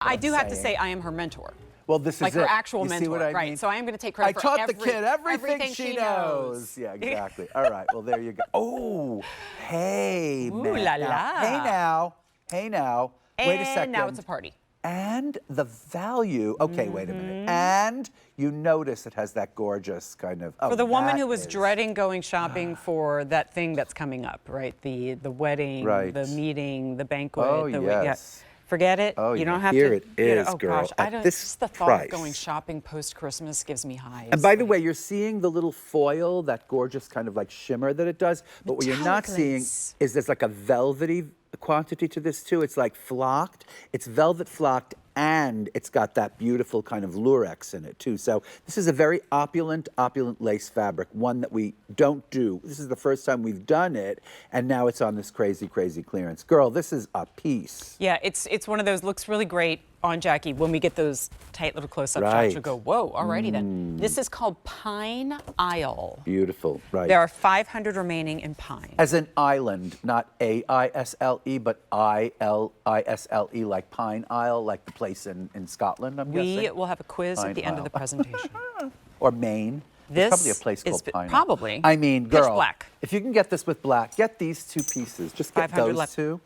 I do have to say I am her mentor. Well, this is like her it. actual you mentor, see what I right? mean? So I am going to take credit I for taught the kid everything she knows. knows. Yeah, exactly. All right. Well, there you go. Oh, hey, Ooh man. la Now, la. Hey now. Wait a second. And now it's a party. And the value. Okay, wait a minute. And you notice it has that gorgeous kind of. For the woman who was is... dreading going shopping for that thing that's coming up, right? The wedding, Right. the meeting, the banquet. Oh, the, yes. Yeah. Forget it. Oh, you yeah. don't have Here to. it is, oh girl. gosh, I At don't. this Just the thought price. of going shopping post-Christmas gives me highs. And by the way, you're seeing the little foil, that gorgeous kind of like shimmer that it does. But what you're not seeing Metallic is there's like a velvety quantity to this too. It's like flocked. It's velvet flocked, and it's got that beautiful kind of lurex in it too. So this is a very opulent lace fabric, one that we don't do. This is the first time we've done it, and now it's on this crazy clearance. Girl, this is a piece. Yeah, it's one of those, looks really great on Jackie. When we get those tight little close-up shots, you'll go, whoa, alrighty then. This is called Pine Isle. Beautiful, right. There are 500 remaining in pine. As an island, not A-I-S-L-E, but I-L-I-S-L-E, like Pine Isle, like the place in Scotland, I'm guessing. We will have a quiz Pine at the end of the presentation. Or Maine. This There's probably a place called is Pine Isle. probably I mean, pitch girl, black. if you can get this with black, get these two pieces. Just get 500 those left. two,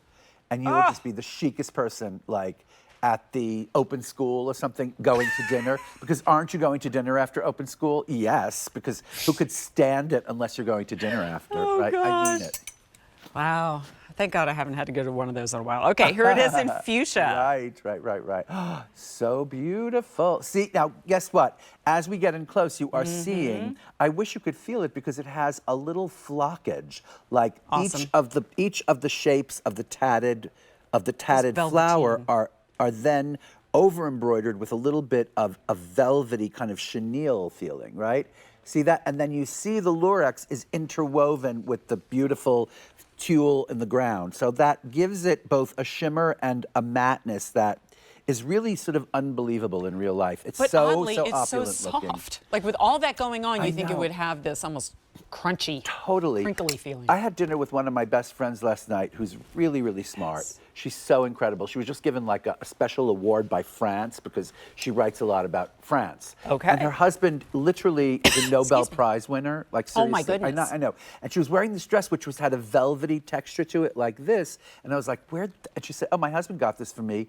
and you will just be the chicest person, like, at the open school or something, going to dinner. Because aren't you going to dinner after open school? Yes, because who could stand it unless you're going to dinner after, right? Gosh. I mean it. Wow. Thank God I haven't had to go to one of those in a while. Okay, here it is in fuchsia. Right. So beautiful. See, now, guess what? As we get in close, you are seeing, I wish you could feel it because it has a little flockage. Like Awesome. each of the shapes of the tatted flower velveteen. are then over embroidered with a little bit of a velvety kind of chenille feeling, right? See that? And then you see the lurex is interwoven with the beautiful tulle in the ground. So that gives it both a shimmer and a matteness that is really sort of unbelievable in real life. It's But so oddly, it's so opulent looking. soft. Like with all that going on, I you think it know. would have this almost crunchy, Totally. crinkly feeling. I had dinner with one of my best friends last night who's really smart. Yes. She's so incredible. She was just given like a special award by France because she writes a lot about France. Okay. And her husband literally is a Nobel Prize winner. Like seriously. Oh my goodness. I know. And she was wearing this dress which had a velvety texture to it like this. And I was like, where? And she said, oh, my husband got this for me.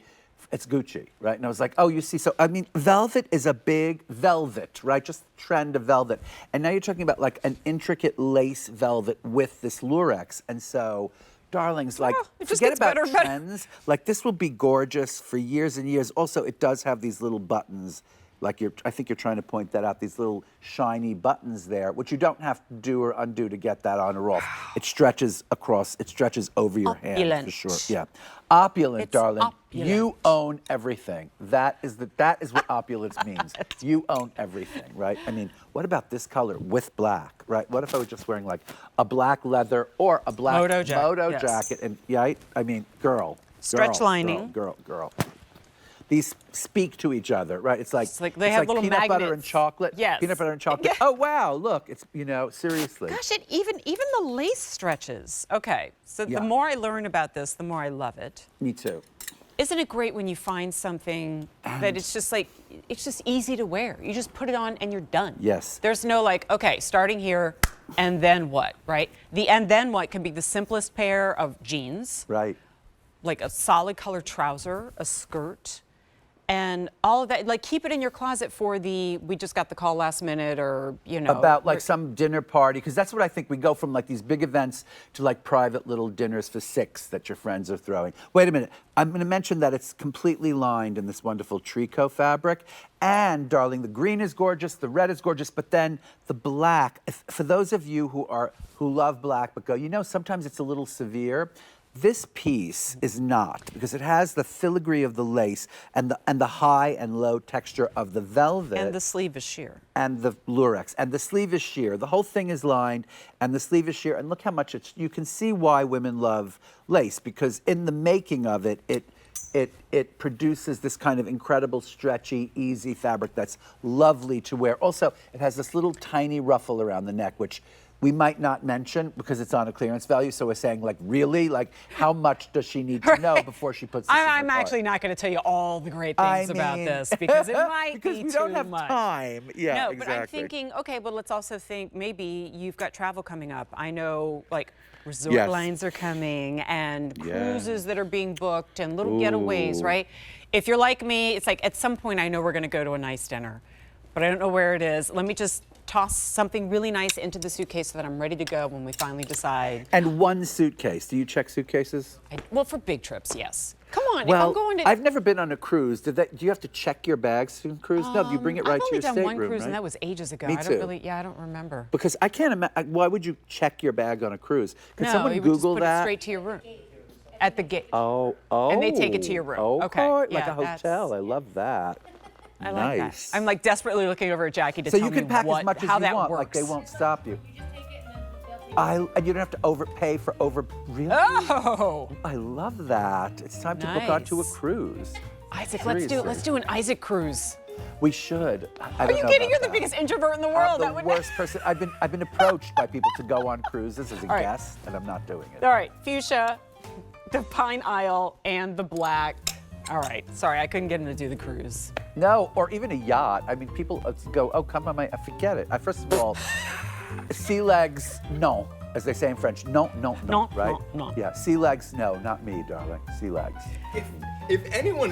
It's Gucci, right? And I was like, oh, you see, so, I mean, velvet is a big velvet, right? Just trend of velvet. And now you're talking about like an intricate lace velvet with this lurex. And so, darlings, like, it just forget gets about better and better. trends. Like, this will be gorgeous for years and years. Also, it does have these little buttons. Like I think you're trying to point that out, these little shiny buttons there, which you don't have to do or undo to get that on or off. It stretches across, it stretches over your hand for sure. Yeah. Opulent, It's darling. opulent. You own everything. That is what opulence means. You own everything, right? I mean, what about this color with black, right? What if I was just wearing like a black leather or a black Moto jacket, yes. jacket? And yeah, I mean, girl. Stretch lining. Girl. These speak to each other, right? It's like they have little peanut butter and magnets. chocolate. Yes. Peanut butter and chocolate. Yeah. Oh wow, look, it's seriously. Gosh, even the lace stretches. Okay, so Yeah. the more I learn about this, the more I love it. Me too. Isn't it great when you find something that it's just easy to wear? You just put it on and you're done. Yes. There's no like, okay, starting here and then what, right? The and then what can be the simplest pair of jeans, Right. like a solid color trouser, a skirt, and all of that. Like keep it in your closet for we just got the call last minute, or about like some dinner party, because that's what I think. We go from like these big events to like private little dinners for six that your friends are throwing. Wait a minute, I'm going to mention that it's completely lined in this wonderful tricot fabric. And darling, the green is gorgeous, the red is gorgeous, but then the black, for those of you who love black but go, sometimes it's a little severe. This piece is not, because it has the filigree of the lace and the high and low texture of the velvet. And the sleeve is sheer. And the lurex. And the sleeve is sheer. The whole thing is lined, and the sleeve is sheer. And look how much you can see why women love lace, because in the making of it, it produces this kind of incredible, stretchy, easy fabric that's lovely to wear. Also, it has this little tiny ruffle around the neck, which we might not mention because it's on a clearance value. So we're saying, like, really? Like, how much does she need to know before she puts this in her I'm cart? actually not going to tell you all the great things about this because it might because be we too don't have much. time. Yeah, No, exactly. but I'm thinking, okay, well, let's also think maybe you've got travel coming up. I know, like, resort lines are coming and cruises that are being booked and little getaways, right? If you're like me, it's like at some point I know we're going to go to a nice dinner, but I don't know where it is. Let me just toss something really nice into the suitcase so that I'm ready to go when we finally decide. And one suitcase. Do you check suitcases? Well, for big trips, yes. Come on, Well, if I'm going to... I've never been on a cruise. Do you have to check your bags on cruise? No, do you bring it right to your stateroom, I've only done one cruise, right? and that was ages ago. Me I too. don't really, I don't remember. Because I can't imagine. Why would you check your bag on a cruise? Could No, someone you would just Google put that? it straight to your room. At the gate. Oh. And they take it to your room. Okay, Like yeah, a hotel. I love that. I like Nice. that. I'm like desperately looking over at Jackie to So tell you can me pack as much as how you that want. works. Like they won't stop you. And you don't have to overpay for really? Oh! I love that. It's time to book onto a Nice. cruise. Isaac, let's do it. Let's do an Isaac cruise. We should. Are you kidding? You're the biggest introvert in the world. I'm the worst person. I've been approached by people to go on cruises as a All right. guest, and I'm not doing it. All right, fuchsia, the pine isle, and the black. All right, sorry, I couldn't get him to do the cruise. No, or even a yacht. I mean, people go, oh, come on, forget it. First of all, sea legs, no, as they say in French. No, No, right? no. Yeah, sea legs, no, not me, darling. Sea legs. If anyone